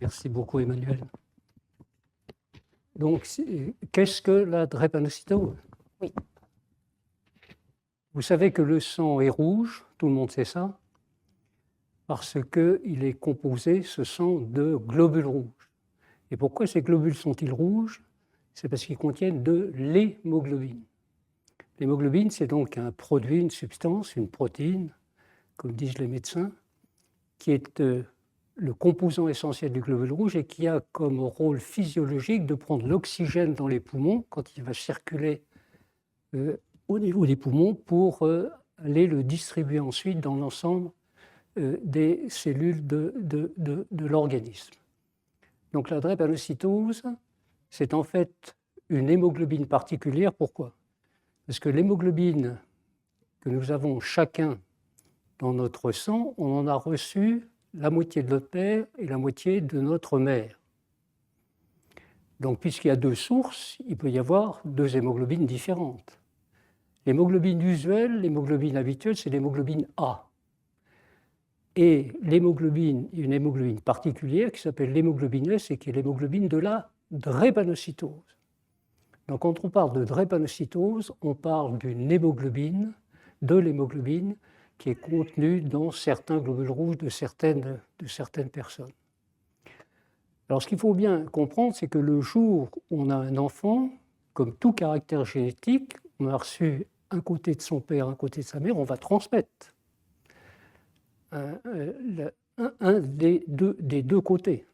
Merci beaucoup, Emmanuel. Donc, qu'est-ce que la drépanocytose? Oui. Vous savez que le sang est rouge, tout le monde sait ça, parce qu'il est composé, ce sang, de globules rouges. Et pourquoi ces globules sont-ils rouges? C'est parce qu'ils contiennent de l'hémoglobine. L'hémoglobine, c'est donc un produit, une substance, une protéine, comme disent les médecins, qui est le composant essentiel du globule rouge et qui a comme rôle physiologique de prendre l'oxygène dans les poumons quand il va circuler au niveau des poumons pour aller le distribuer ensuite dans l'ensemble des cellules de l'organisme. Donc la drépanocytose, c'est en fait une hémoglobine particulière. Pourquoi? Parce que l'hémoglobine que nous avons chacun dans notre sang, on en a reçu la moitié de notre père et la moitié de notre mère. Donc, puisqu'il y a deux sources, il peut y avoir deux hémoglobines différentes. L'hémoglobine usuelle, l'hémoglobine habituelle, c'est l'hémoglobine A. Et l'hémoglobine, une hémoglobine particulière qui s'appelle l'hémoglobine S et qui est l'hémoglobine de la drépanocytose. Donc, quand on parle de drépanocytose, on parle d'une hémoglobine, de l'hémoglobine, qui est contenue dans certains globules rouges de certaines personnes. Alors, ce qu'il faut bien comprendre, c'est que le jour où on a un enfant, comme tout caractère génétique, on a reçu un côté de son père, un côté de sa mère, on va transmettre un des deux côtés.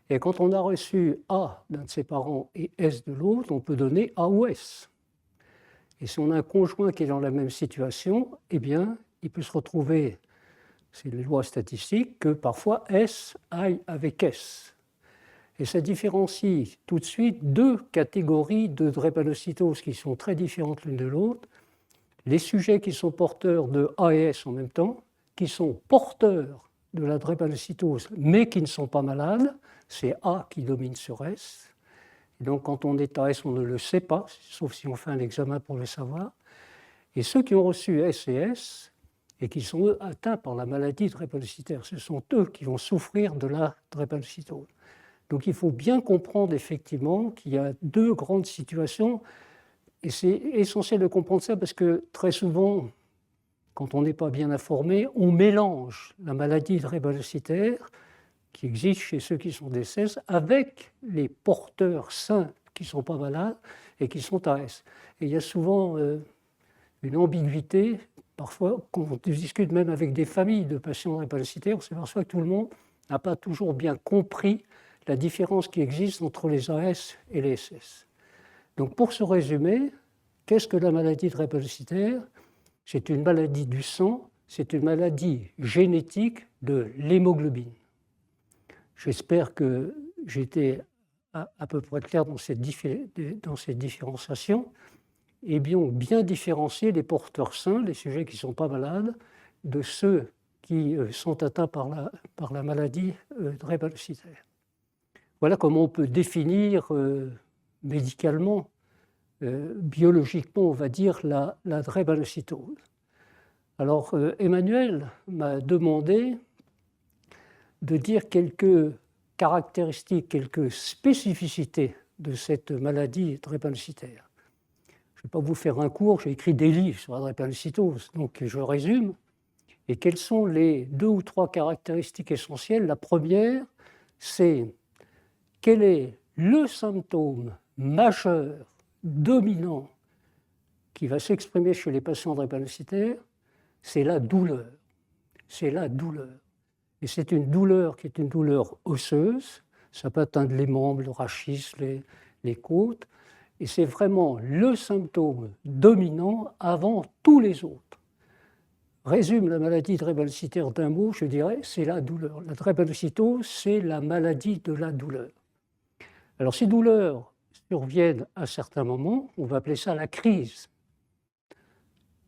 Et quand on a reçu A d'un de ses parents et S de l'autre, on peut donner A ou S. Et si on a un conjoint qui est dans la même situation, eh bien, il peut se retrouver, c'est les lois statistiques, que parfois S aille avec S. Et ça différencie tout de suite deux catégories de drépanocytose qui sont très différentes l'une de l'autre. Les sujets qui sont porteurs de A et S en même temps, qui sont porteurs de la drépanocytose, mais qui ne sont pas malades, c'est A qui domine sur S. Et donc, quand on est à S, on ne le sait pas, sauf si on fait un examen pour le savoir. Et ceux qui ont reçu S et S, et qui sont eux atteints par la maladie drépanocytaire, ce sont eux qui vont souffrir de la drépanocytose. Donc, il faut bien comprendre effectivement qu'il y a deux grandes situations. Et c'est essentiel de comprendre ça parce que très souvent, quand on n'est pas bien informé, on mélange la maladie drépanocytaire qui existe chez ceux qui sont DSS avec les porteurs sains qui ne sont pas malades et qui sont AS. Et il y a souvent une ambiguïté. Parfois, quand on discute même avec des familles de patients drépanocytaires, on s'aperçoit que tout le monde n'a pas toujours bien compris la différence qui existe entre les AS et les SS. Donc pour se résumer, qu'est-ce que la maladie drépanocytaire? C'est une maladie du sang, c'est une maladie génétique de l'hémoglobine. J'espère que j'ai été à peu près clair dans cette différenciation et bien différencier les porteurs sains, les sujets qui ne sont pas malades, de ceux qui sont atteints par la maladie drépanocytaire. Voilà comment on peut définir médicalement, biologiquement, on va dire, la drépanocytose. Alors, Emmanuel m'a demandé de dire quelques caractéristiques, quelques spécificités de cette maladie drépanocytaire. Je ne vais pas vous faire un cours, j'ai écrit des livres sur la drépanocytose, donc je résume. Et quelles sont les 2 ou 3 caractéristiques essentielles? La première, c'est quel est le symptôme majeur, dominant, qui va s'exprimer chez les patients drépanocytaires? C'est la douleur. C'est la douleur. Et c'est une douleur qui est une douleur osseuse. Ça peut atteindre les membres, le rachis, les côtes. Et c'est vraiment le symptôme dominant avant tous les autres. Résume la maladie drépanocytaire d'un mot, je dirais, c'est la douleur. La drépanocytose, c'est la maladie de la douleur. Alors ces douleurs surviennent à certains moments, on va appeler ça la crise.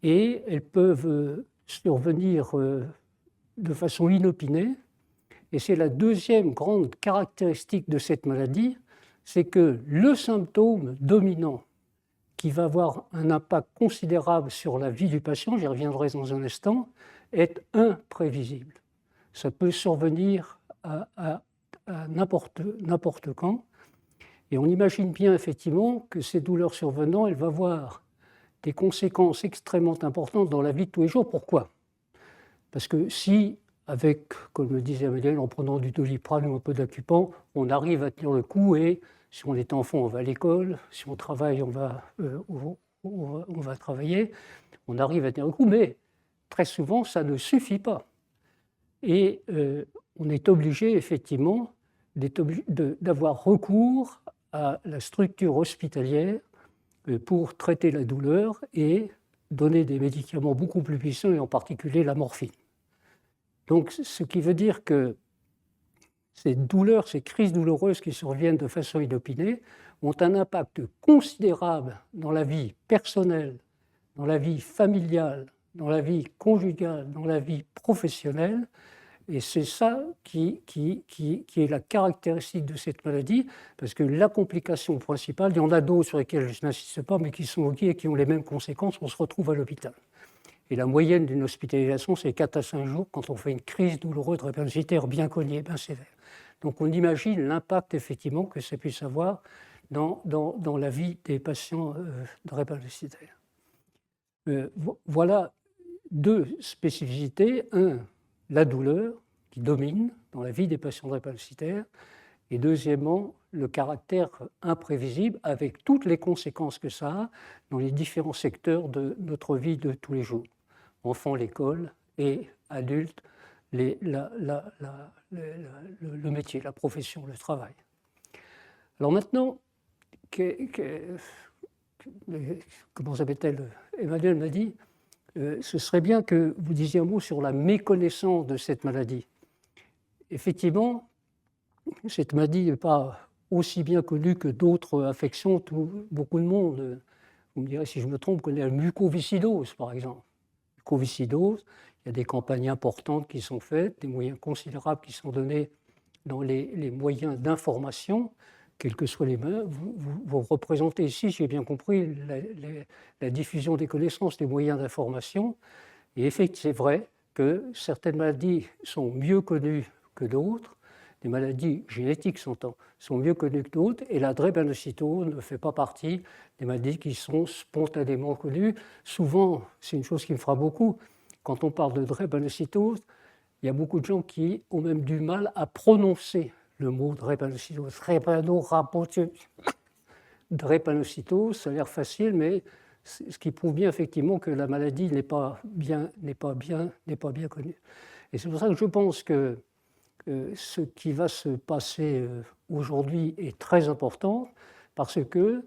Et elles peuvent survenir de façon inopinée. Et c'est la deuxième grande caractéristique de cette maladie, c'est que le symptôme dominant qui va avoir un impact considérable sur la vie du patient, j'y reviendrai dans un instant, est imprévisible. Ça peut survenir à à n'importe quand. Et on imagine bien effectivement que ces douleurs survenant, elles vont avoir des conséquences extrêmement importantes dans la vie de tous les jours. Pourquoi? Parce que si, comme le disait Amélie, en prenant du Doliprane ou un peu d'Acupan, on arrive à tenir le coup et si on est enfant, on va à l'école, si on travaille, on va travailler, on arrive à tenir le coup, mais très souvent, ça ne suffit pas. Et on est obligé, effectivement, d'avoir recours à la structure hospitalière pour traiter la douleur et donner des médicaments beaucoup plus puissants, et en particulier la morphine. Donc, ce qui veut dire que ces douleurs, ces crises douloureuses qui surviennent de façon inopinée, ont un impact considérable dans la vie personnelle, dans la vie familiale, dans la vie conjugale, dans la vie professionnelle. Et c'est ça qui est la caractéristique de cette maladie, parce que la complication principale, il y en a d'autres sur lesquelles je n'insiste pas, mais qui sont liées et qui ont les mêmes conséquences, on se retrouve à l'hôpital. Et la moyenne d'une hospitalisation, c'est 4 à 5 jours quand on fait une crise douloureuse drépanocytaire bien cognée, bien sévère. Donc on imagine l'impact effectivement que ça puisse avoir dans la vie des patients drépanocytaires. Voilà deux spécificités. Un, la douleur qui domine dans la vie des patients drépanocytaires. Et deuxièmement, le caractère imprévisible avec toutes les conséquences que ça a dans les différents secteurs de notre vie de tous les jours. Enfants, l'école et adultes, le métier, la profession, le travail. Alors maintenant, comment s'appelle-t-elle? Emmanuel m'a dit, ce serait bien que vous disiez un mot sur la méconnaissance de cette maladie. Effectivement, cette maladie n'est pas aussi bien connue que d'autres affections. Beaucoup de monde, vous me direz si je me trompe, connaît la mucoviscidose, par exemple. Mucoviscidose, il y a des campagnes importantes qui sont faites, des moyens considérables qui sont donnés dans les moyens d'information, quels que soient les moyens. Vous représentez ici, j'ai bien compris, la diffusion des connaissances, des moyens d'information. Et effectivement, c'est vrai que certaines maladies sont mieux connues que d'autres. Les maladies génétiques sont mieux connues que d'autres, et la drépanocytose ne fait pas partie des maladies qui sont spontanément connues. Souvent, c'est une chose qui me frappe beaucoup, quand on parle de drépanocytose, il y a beaucoup de gens qui ont même du mal à prononcer le mot drépanocytose. Drépanocytose, ça a l'air facile, mais ce qui prouve bien effectivement que la maladie n'est pas bien connue. Et c'est pour ça que je pense que ce qui va se passer aujourd'hui est très important, parce que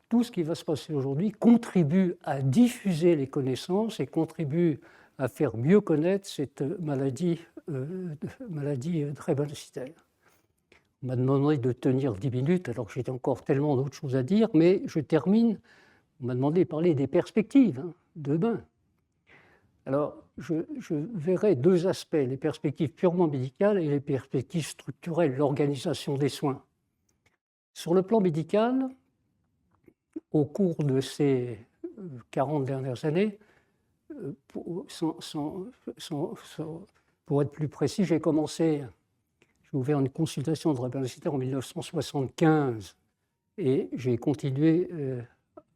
tout ce qui va se passer aujourd'hui contribue à diffuser les connaissances et contribue à faire mieux connaître cette maladie drépanocytaire. On m'a demandé de tenir 10 minutes, alors que j'ai encore tellement d'autres choses à dire, mais je termine. On m'a demandé de parler des perspectives demain. Alors, je verrai deux aspects, les perspectives purement médicales et les perspectives structurelles, l'organisation des soins. Sur le plan médical, au cours de ces 40 dernières années, pour être plus précis, j'ai ouvert une consultation de drépanocytaire en 1975 et j'ai continué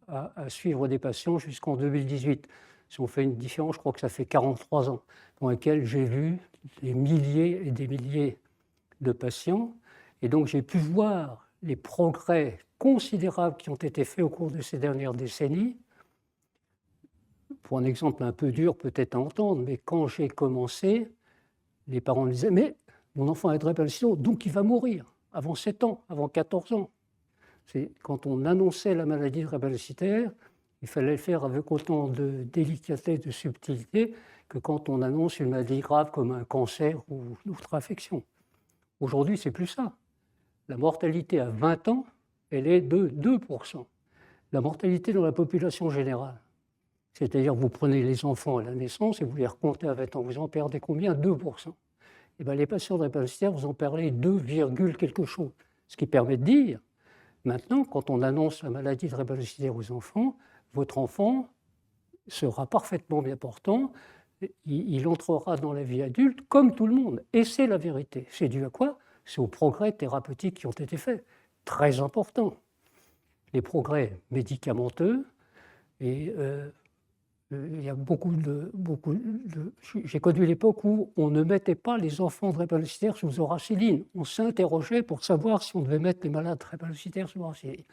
à suivre des patients jusqu'en 2018. Si on fait une différence, je crois que ça fait 43 ans, dans lesquels j'ai vu des milliers et des milliers de patients. Et donc j'ai pu voir les progrès considérables qui ont été faits au cours de ces dernières décennies. Pour un exemple un peu dur peut-être à entendre, mais quand j'ai commencé, les parents me disaient « Mais mon enfant a drépanocytose, donc il va mourir avant 7 ans, avant 14 ans ». Quand on annonçait la maladie drépanocytaire, il fallait le faire avec autant de délicatesse, de subtilité, que quand on annonce une maladie grave comme un cancer ou une autre affection. Aujourd'hui, c'est plus ça. La mortalité à 20 ans, elle est de 2%. La mortalité dans la population générale, c'est-à-dire vous prenez les enfants à la naissance et vous les recomptez à 20 ans, vous en perdez combien? 2%. Et bien, les patients drépanocytaires, vous en perdez 2, quelque chose. Ce qui permet de dire, maintenant, quand on annonce la maladie drépanocytaire aux enfants, votre enfant sera parfaitement bien portant. il entrera dans la vie adulte comme tout le monde. Et c'est la vérité. C'est dû à quoi? C'est aux progrès thérapeutiques qui ont été faits. Très important. Les progrès médicamenteux. Et il y a j'ai connu l'époque où on ne mettait pas les enfants drépanocytaires sous auracilline. On s'interrogeait pour savoir si on devait mettre les malades drépanocytaires sous auracilline.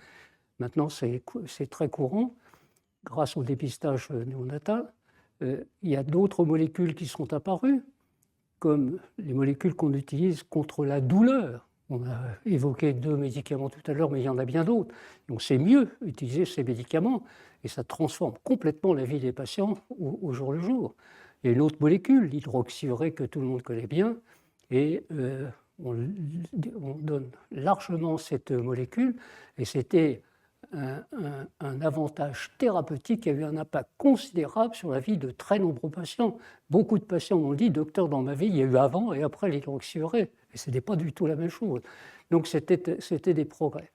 Maintenant, c'est très courant. Grâce au dépistage néonatal, il y a d'autres molécules qui sont apparues, comme les molécules qu'on utilise contre la douleur. On a évoqué 2 médicaments tout à l'heure, mais il y en a bien d'autres. Donc c'est mieux utiliser ces médicaments et ça transforme complètement la vie des patients au jour le jour. Il y a une autre molécule, l'hydroxyurée, que tout le monde connaît bien, et on donne largement cette molécule, et c'était un avantage thérapeutique qui a eu un impact considérable sur la vie de très nombreux patients. Beaucoup de patients m'ont dit « Docteur, dans ma vie, il y a eu avant et après l'hydroxyurée ». Et ce n'était pas du tout la même chose. Donc c'était des progrès.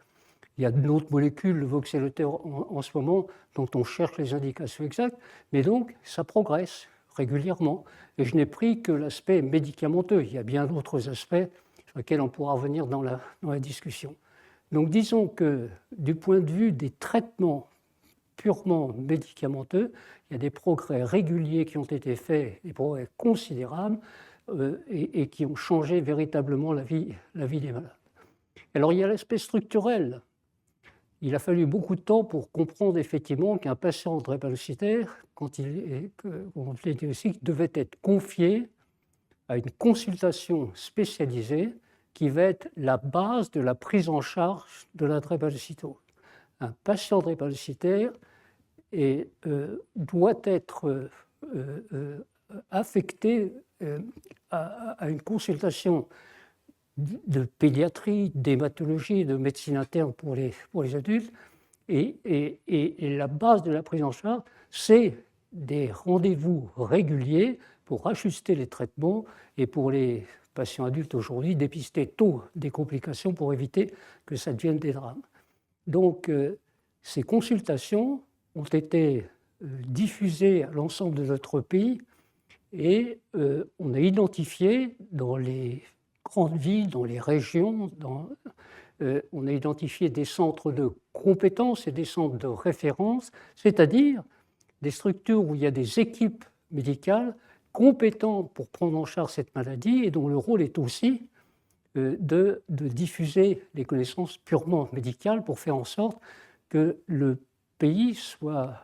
Il y a d'autres molécules, le voxelotor en ce moment, dont on cherche les indications exactes, mais donc ça progresse régulièrement. Et je n'ai pris que l'aspect médicamenteux. Il y a bien d'autres aspects sur lesquels on pourra revenir dans la discussion. Donc disons que du point de vue des traitements purement médicamenteux, il y a des progrès réguliers qui ont été faits, des progrès considérables et qui ont changé véritablement la vie des malades. Alors il y a l'aspect structurel. Il a fallu beaucoup de temps pour comprendre effectivement qu'un patient drépanocytaire, quand il est diagnostiqué, devait être confié à une consultation spécialisée qui va être la base de la prise en charge de la drépanocytose. Un patient drépanocytaire doit être affecté à une consultation de pédiatrie, d'hématologie, de médecine interne pour les adultes. Et la base de la prise en charge, c'est des rendez-vous réguliers pour ajuster les traitements et pour les patients adultes aujourd'hui, dépister tôt des complications pour éviter que ça devienne des drames. Donc, ces consultations ont été diffusées à l'ensemble de notre pays et on a identifié dans les grandes villes, dans les régions, on a identifié des centres de compétences et des centres de référence, c'est-à-dire des structures où il y a des équipes médicales compétentes pour prendre en charge cette maladie et dont le rôle est aussi de diffuser les connaissances purement médicales pour faire en sorte que le pays soit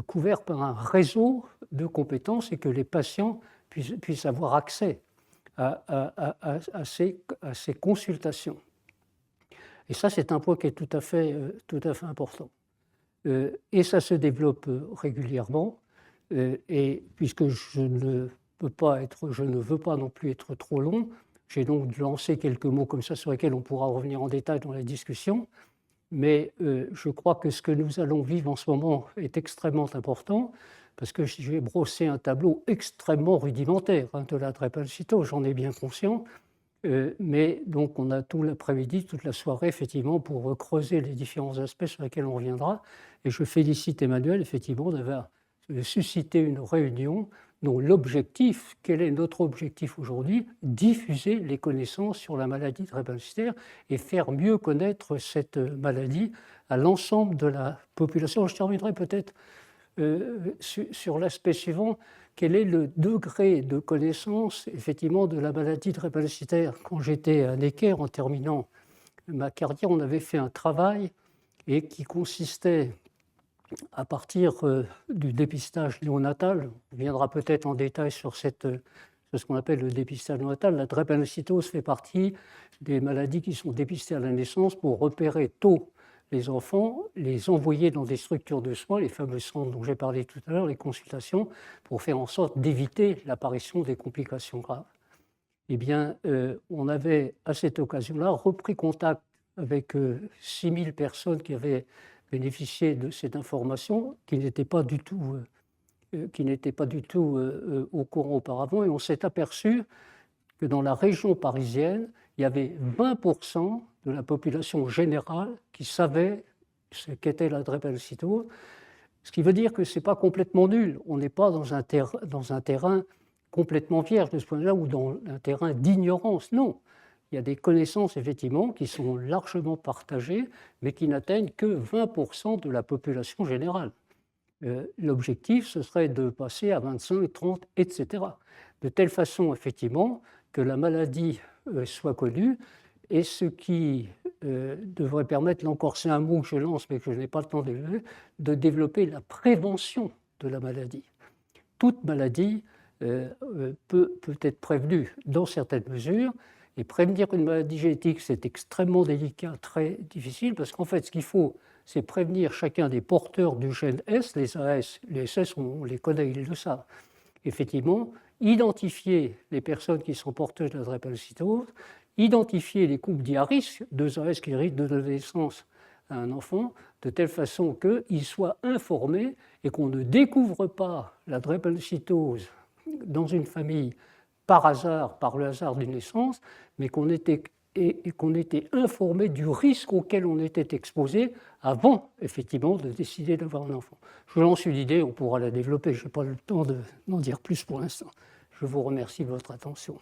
couvert par un réseau de compétences et que les patients puissent avoir accès à ces consultations. Et ça, c'est un point qui est tout à fait important. Et ça se développe régulièrement. Et puisque je ne veux pas non plus être trop long, j'ai donc lancé quelques mots comme ça sur lesquels on pourra revenir en détail dans la discussion. Mais je crois que ce que nous allons vivre en ce moment est extrêmement important parce que j'ai brossé un tableau extrêmement rudimentaire de la drépanocytose, j'en ai bien conscient. Mais donc on a tout l'après-midi, toute la soirée, effectivement, pour creuser les différents aspects sur lesquels on reviendra. Et je félicite Emmanuel, effectivement, d'avoir suscité une réunion dont l'objectif, quel est notre objectif aujourd'hui? Diffuser les connaissances sur la maladie drépanocytaire et faire mieux connaître cette maladie à l'ensemble de la population. Je terminerai peut-être sur l'aspect suivant. Quel est le degré de connaissance, effectivement, de la maladie drépanocytaire? Quand j'étais à Necker, en terminant ma carrière, on avait fait un travail et qui consistait, à partir du dépistage néonatal, on viendra peut-être en détail sur ce qu'on appelle le dépistage néonatal. La drépanocytose fait partie des maladies qui sont dépistées à la naissance pour repérer tôt les enfants, les envoyer dans des structures de soins, les fameux centres dont j'ai parlé tout à l'heure, les consultations, pour faire en sorte d'éviter l'apparition des complications graves. Eh bien, on avait à cette occasion-là repris contact avec 6000 personnes qui avaient bénéficié de cette information, qui n'étaient pas du tout au courant auparavant, et on s'est aperçu que dans la région parisienne, il y avait 20% de la population générale qui savait ce qu'était la drépanocytose. Ce qui veut dire que ce n'est pas complètement nul. On n'est pas dans un terrain complètement vierge de ce point de vue-là ou dans un terrain d'ignorance. Non. Il y a des connaissances, effectivement, qui sont largement partagées, mais qui n'atteignent que 20% de la population générale. L'objectif, ce serait de passer à 25, 30, etc. De telle façon, effectivement, que la maladie soit connue, et ce qui devrait permettre, là encore, c'est un mot que je lance, mais que je n'ai pas le temps de développer la prévention de la maladie. Toute maladie peut être prévenue dans certaines mesures, et prévenir une maladie génétique, c'est extrêmement délicat, très difficile, parce qu'en fait, ce qu'il faut, c'est prévenir chacun des porteurs du gène S, les AS, les SS, on les connaît, ils le savent. Effectivement, identifier les personnes qui sont porteuses de la drépanocytose, identifier les couples dits à risque, 2 AS qui risquent de donner naissance à un enfant, de telle façon qu'ils soient informés et qu'on ne découvre pas la drépanocytose dans une famille par hasard, par le hasard d'une naissance, mais qu'on était informé du risque auquel on était exposé avant, effectivement, de décider d'avoir un enfant. Je lance une idée, on pourra la développer, je n'ai pas le temps d'en dire plus pour l'instant. Je vous remercie de votre attention.